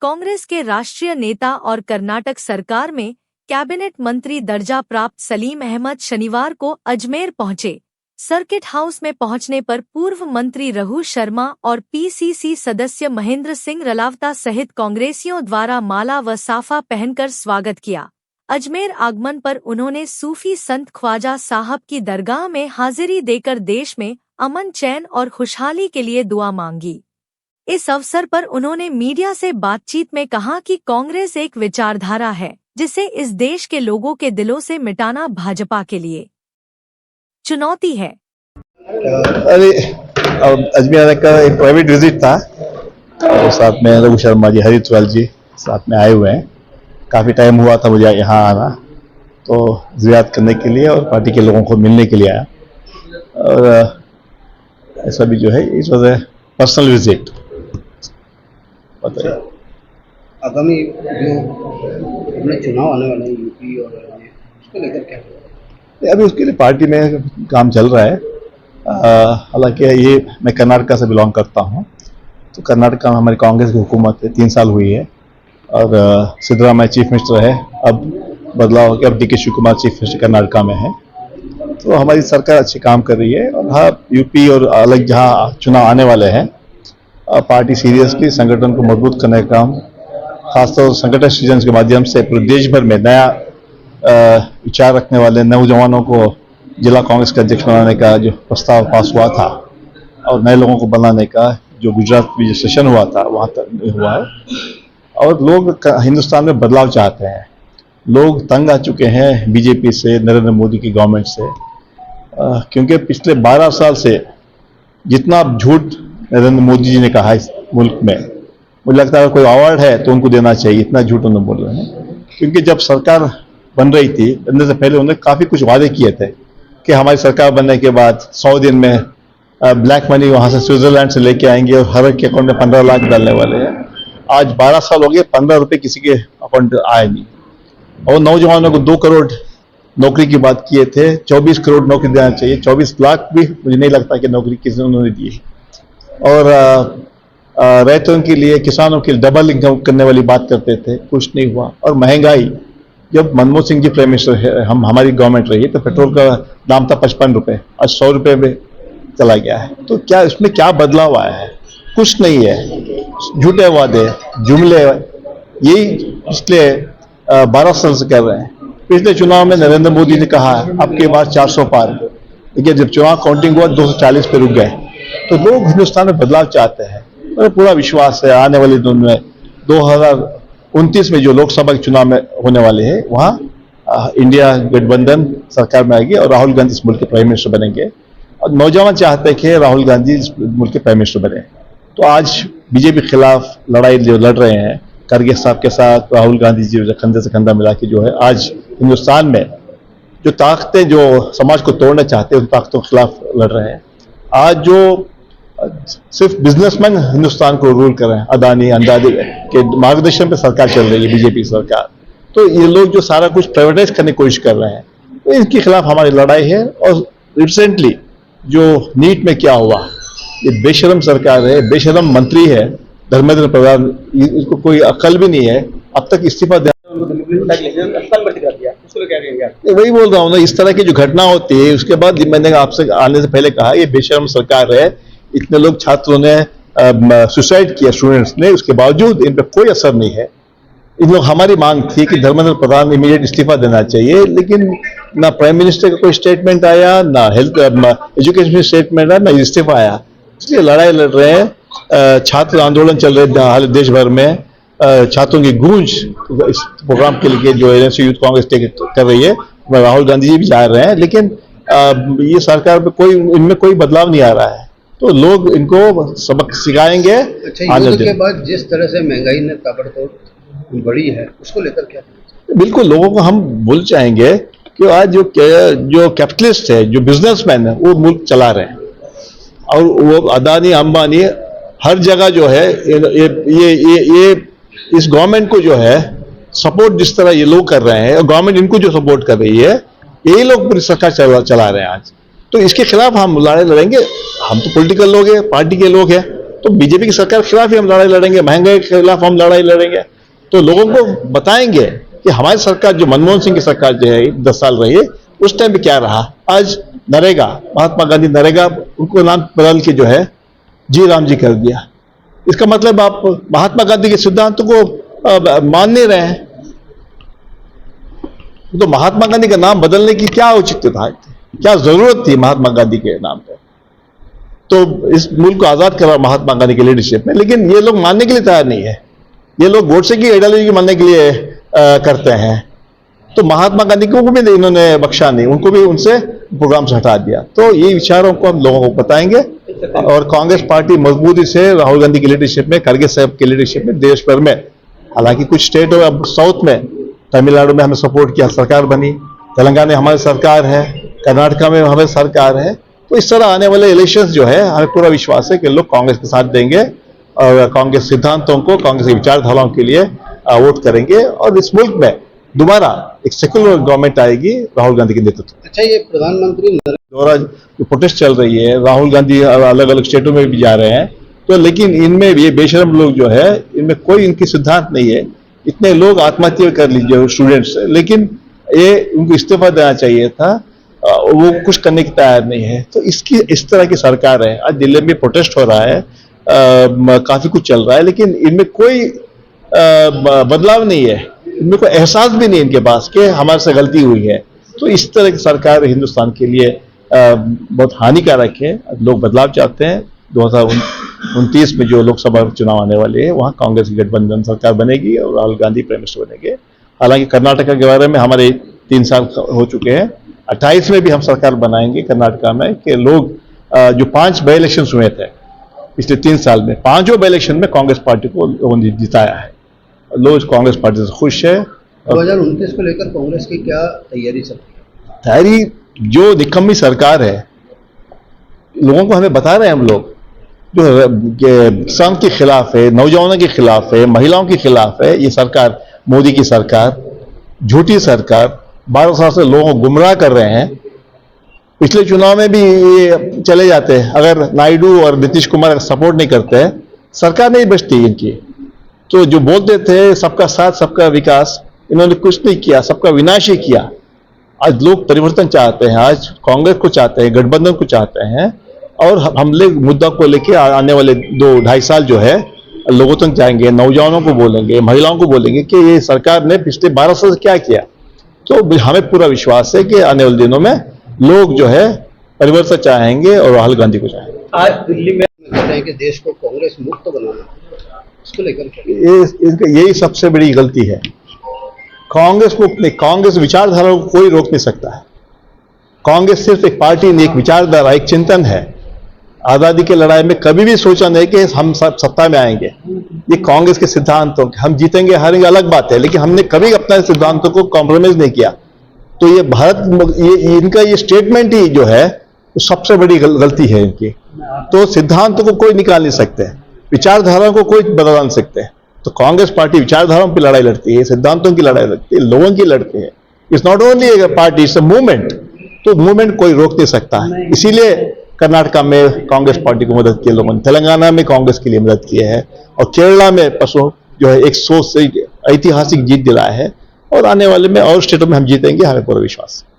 कांग्रेस के राष्ट्रीय नेता और कर्नाटक सरकार में कैबिनेट मंत्री दर्जा प्राप्त सलीम अहमद शनिवार को अजमेर पहुंचे। सर्किट हाउस में पहुंचने पर पूर्व मंत्री रघु शर्मा और पीसीसी सदस्य महेंद्र सिंह रलावता सहित कांग्रेसियों द्वारा माला व साफा पहनकर स्वागत किया। अजमेर आगमन पर उन्होंने सूफी संत ख्वाजा साहब की दरगाह में हाजिरी देकर देश में अमन, चैन और खुशहाली के लिए दुआ मांगी। इस अवसर पर उन्होंने मीडिया से बातचीत में कहा कि कांग्रेस एक विचारधारा है जिसे इस देश के लोगों के दिलों से मिटाना भाजपा के लिए चुनौती है। अरे अजमेर का एक प्राइवेट विजिट था और साथ में रघु शर्मा जी, हरिद्वार जी साथ में आए हुए हैं। काफ़ी टाइम हुआ था मुझे यहाँ आना, तो ज़ियारत करने के लिए और पार्टी के लोगों को मिलने के लिए आया। और ऐसा भी जो है it was a personal visit. बताइए, आगामी जो अपने चुनाव आने वाले हैं यूपी और उसको लेकर क्या होगा? अभी उसके लिए पार्टी में काम चल रहा है। हालांकि ये मैं कर्नाटका से बिलोंग करता हूँ, तो कर्नाटका में हमारी कांग्रेस की हुकूमत है, 3 साल हुई है और सिद्धरामैया चीफ मिनिस्टर है। अब बदलाव हो गया, अब डीके शिवकुमार चीफ मिनिस्टर कर्नाटका में है। तो हमारी सरकार अच्छी काम कर रही है। और हाँ, यूपी और अलग जहाँ चुनाव आने वाले हैं, पार्टी सीरियसली संगठन को मजबूत करने का काम, खासतौर से संगठन सृजन के माध्यम से पूरे देश भर में नया विचार रखने वाले नौजवानों को जिला कांग्रेस के अध्यक्ष बनाने का जो प्रस्ताव पास हुआ था और नए लोगों को बनाने का जो गुजरात में जो सेशन हुआ था वहाँ तक हुआ है। और लोग हिंदुस्तान में बदलाव चाहते हैं। लोग तंग आ चुके हैं बीजेपी से, नरेंद्र मोदी की गवर्नमेंट से, क्योंकि पिछले 12 साल से जितना झूठ नरेंद्र मोदी जी ने कहा इस मुल्क में, मुझे लगता है कोई अवार्ड है तो उनको देना चाहिए, इतना झूठ उन्होंने बोल रहे हैं। क्योंकि जब सरकार बन रही थी, बनने से पहले उन्होंने काफ़ी कुछ वादे किए थे कि हमारी सरकार बनने के बाद 100 दिन में ब्लैक मनी वहाँ से स्विट्जरलैंड से लेके आएंगे और हर एक के अकाउंट में 15 लाख डालने वाले हैं। आज 12 साल हो गए, 15 रुपये किसी के अकाउंट आए नहीं। और नौजवानों को 2 करोड़ नौकरी की बात किए थे, 24 करोड़ नौकरी देना चाहिए, 24 लाख भी मुझे नहीं लगता कि नौकरी किसी ने उन्होंने दी है। और रैतों के लिए, किसानों के लिए डबल इनकम करने वाली बात करते थे, कुछ नहीं हुआ। और महंगाई, जब मनमोहन सिंह जी प्राइम मिनिस्टर है, हमारी गवर्नमेंट रही, तो पेट्रोल का दाम था 55 रुपये, आज 100 रुपये में चला गया है। तो क्या इसमें क्या बदलाव आया है? कुछ नहीं है, झूठे वादे, जुमले, यही पिछले 12 साल से कर रहे हैं। पिछले चुनाव में नरेंद्र मोदी ने कहा अब के बाद 400 पार, लेकिन जब चुनाव काउंटिंग हुआ 240 पे रुक गए। तो लोग हिंदुस्तान में बदलाव चाहते हैं और पूरा विश्वास है आने वाले दिन में 2029 में जो लोकसभा के चुनाव में होने वाले हैं, वहाँ इंडिया गठबंधन सरकार में आएगी और राहुल गांधी इस मुल्क के प्राइम मिनिस्टर बनेंगे। और नौजवान चाहते हैं कि राहुल गांधी इस मुल्क के प्राइम मिनिस्टर बने। तो आज बीजेपी के खिलाफ लड़ाई जो लड़ रहे हैं, करगे साहब के साथ राहुल गांधी जी कंधे से कंधा मिला के जो है, आज हिंदुस्तान में जो ताकतें जो समाज को तोड़ना चाहते हैं उन ताकतों के खिलाफ लड़ रहे हैं। आज जो सिर्फ बिजनेसमैन हिंदुस्तान को रूल कर रहे हैं, अदानी अंदानी के मार्गदर्शन पे सरकार चल रही है बीजेपी सरकार, तो ये लोग जो सारा कुछ प्राइवेटाइज करने की कोशिश कर रहे हैं, तो इनके खिलाफ हमारी लड़ाई है। और रिसेंटली जो नीट में क्या हुआ, ये बेशरम सरकार है, बेशरम मंत्री है धर्मेंद्र प्रधान, इसको कोई अकल भी नहीं है, अब तक इस्तीफा वही बोल रहा हूँ ना। इस तरह की जो घटना होती है, उसके बाद मैंने आपसे आने से पहले कहा ये बेशरम सरकार है। इतने लोग छात्रों ने सुसाइड किया, स्टूडेंट्स ने, उसके बावजूद इन पर कोई असर नहीं है। इन लोग, हमारी मांग थी कि धर्मेंद्र प्रधान इमीडिएट इस्तीफा देना चाहिए, लेकिन ना प्राइम मिनिस्टर का कोई स्टेटमेंट आया, ना हेल्थ एजुकेशन स्टेटमेंट आया, ना इस्तीफा आया। इसलिए लड़ाई लड़ रहे हैं। छात्र आंदोलन चल रहे हैं देश भर में। छात्रों की गूंज इस प्रोग्राम के लिए जो एनएससी यूथ कांग्रेस कर रही है, राहुल गांधी जी भी जा रहे हैं, लेकिन ये सरकार में कोई, इनमें कोई बदलाव नहीं आ रहा है। तो लोग इनको सबक सिखाएंगे। अच्छा, युद्ध के बाद जिस तरह से महंगाई ने ताबड़तोड़ बढ़ी है, उसको लेकर क्या? बिल्कुल, लोगों को हम बोल चाहेंगे कि आज जो कैपिटलिस्ट है, जो बिजनेसमैन है, वो मुल्क चला रहे हैं। और वो अदानी अंबानी हर जगह जो है ये इस गवर्नमेंट को जो है सपोर्ट जिस तरह ये लोग कर रहे हैं, और गवर्नमेंट इनको जो सपोर्ट कर रही है, यही लोग पूरी सरकार चला रहे हैं आज। तो इसके खिलाफ हम लड़ाई लड़ेंगे। हम तो पॉलिटिकल लोग हैं, पार्टी के लोग हैं, तो बीजेपी की सरकार के खिलाफ ही हम लड़ाई लड़ेंगे, महंगाई के खिलाफ हम लड़ाई लड़ेंगे। तो लोगों को बताएंगे कि हमारी सरकार, जो मनमोहन सिंह की सरकार जो है 10 साल रही है, उस टाइम पे क्या रहा। आज नरेगा, महात्मा गांधी नरेगा उनको नाम बदल के जो है जी राम जी कर दिया। इसका मतलब आप महात्मा गांधी के सिद्धांतों को मान नहीं रहे हैं। तो महात्मा गांधी का नाम बदलने की क्या औचित्यता थी, क्या जरूरत थी महात्मा गांधी के नाम पे। तो इस मुल्क को आजाद करा महात्मा गांधी की लीडरशिप में, लेकिन ये लोग मानने के लिए तैयार नहीं है। ये लोग गोडसे की आइडियोलॉजी मानने के लिए करते हैं। तो महात्मा गांधी को भी इन्होंने बख्शा नहीं, उनको भी उनसे प्रोग्राम से हटा दिया। तो ये विचारों को हम लोगों को बताएंगे और कांग्रेस पार्टी मजबूती से राहुल गांधी की लीडरशिप में, खड़गे साहब की लीडरशिप में देश भर में, हालांकि कुछ स्टेट और साउथ में, तमिलनाडु में हमें सपोर्ट किया, सरकार बनी, तेलंगाना में हमारी सरकार है, कर्नाटका में हमारी सरकार है। तो इस तरह आने वाले इलेक्शंस जो है, हमें पूरा विश्वास है कि लोग कांग्रेस के साथ देंगे और कांग्रेस सिद्धांतों को, कांग्रेस की विचारधाराओं के लिए वोट करेंगे और इस मुल्क में दोबारा एक सेकुलर गवर्नमेंट आएगी राहुल गांधी के नेतृत्व। अच्छा, ये प्रधानमंत्री द्वारा जो प्रोटेस्ट चल रही है, राहुल गांधी अलग अलग स्टेटों में भी जा रहे हैं, तो लेकिन इनमें ये बेशरम लोग जो है, इनमें कोई इनकी सिद्धांत नहीं है। इतने लोग आत्महत्या कर लीजिए स्टूडेंट्स, लेकिन ये उनको इस्तीफा देना चाहिए था, वो कुछ करने की तैयार नहीं है। तो इस तरह की सरकार है। आज दिल्ली में प्रोटेस्ट हो रहा है, काफी कुछ चल रहा है, लेकिन इनमें कोई बदलाव नहीं है, इनमें कोई एहसास भी नहीं इनके पास कि हमारे से गलती हुई है। तो इस तरह की सरकार हिंदुस्तान के लिए बहुत हानिकारक है। लोग बदलाव चाहते हैं। 2029 में जो लोकसभा चुनाव आने वाले हैं, वहाँ कांग्रेस की गठबंधन सरकार बनेगी और राहुल गांधी प्राइम मिनिस्टर बनेंगे। हालांकि कर्नाटका के बारे में हमारे 3 साल हो चुके हैं, 28 में भी हम सरकार बनाएंगे कर्नाटका में, कि लोग जो 5 बाई इलेक्शन हुए थे पिछले 3 साल में, 5 बाई इलेक्शन में कांग्रेस पार्टी को लोगों ने जिताया है। लोग कांग्रेस पार्टी से खुश है। 2029 को लेकर कांग्रेस की क्या तैयारी चल रही है? तैयारी, जो निकम्मी सरकार है, लोगों को हमें बता रहे हैं हम लोग, जो किसान के खिलाफ है, नौजवानों के खिलाफ है, महिलाओं के खिलाफ है, ये सरकार, मोदी की सरकार, झूठी सरकार, 12 साल से लोगों को गुमराह कर रहे हैं। पिछले चुनाव में भी ये चले जाते हैं, अगर नायडू और नीतीश कुमार सपोर्ट नहीं करते, सरकार नहीं बचती इनकी। तो जो बोलते थे सबका साथ सबका विकास, इन्होंने कुछ नहीं किया, सबका विनाश ही किया। आज लोग परिवर्तन चाहते हैं, आज कांग्रेस को चाहते हैं, गठबंधन को चाहते हैं, और हम लोग मुद्दा को लेकर आने वाले 2-2.5 साल जो है लोगों तक जाएंगे, नौजवानों को बोलेंगे, महिलाओं को बोलेंगे कि ये सरकार ने पिछले 12 साल से क्या किया। तो हमें पूरा विश्वास है कि आने वाले दिनों में लोग जो है परिवर्तन चाहेंगे और राहुल गांधी को चाहेंगे। आज दिल्ली में कह रहे हैं कि देश को कांग्रेस मुक्त बनाना, इसको लेकर यही सबसे बड़ी गलती है। कांग्रेस को, कांग्रेस विचारधारा को कोई रोक नहीं सकता है। कांग्रेस सिर्फ एक पार्टी नहीं, एक विचारधारा, एक चिंतन है। आजादी की लड़ाई में कभी भी सोचा नहीं कि हम सत्ता में आएंगे। ये कांग्रेस के सिद्धांतों, हम जीतेंगे हारेंगे अलग बात है, लेकिन हमने कभी अपने सिद्धांतों को कॉम्प्रोमाइज नहीं किया। तो ये इनका ये स्टेटमेंट ही जो है सबसे बड़ी गलती है इनकी। तो सिद्धांतों को कोई निकाल नहीं सकते, विचारधाराओं को कोई बदल नहीं सकते। तो कांग्रेस पार्टी विचारधाराओं की लड़ाई लड़ती है, सिद्धांतों की लड़ाई लड़ती है, लोगों की लड़ती है। It's not only A party, it's a movement. तो मूवमेंट कोई रोक नहीं सकता है। इसीलिए कर्नाटका में कांग्रेस पार्टी को मदद की लोगों ने, तेलंगाना में कांग्रेस के लिए मदद की है, और केरला में परसों जो है 100 से ऐतिहासिक जीत दिलाया है। और आने वाले में और स्टेटों में हम जीतेंगे, हमें पूरा विश्वास है।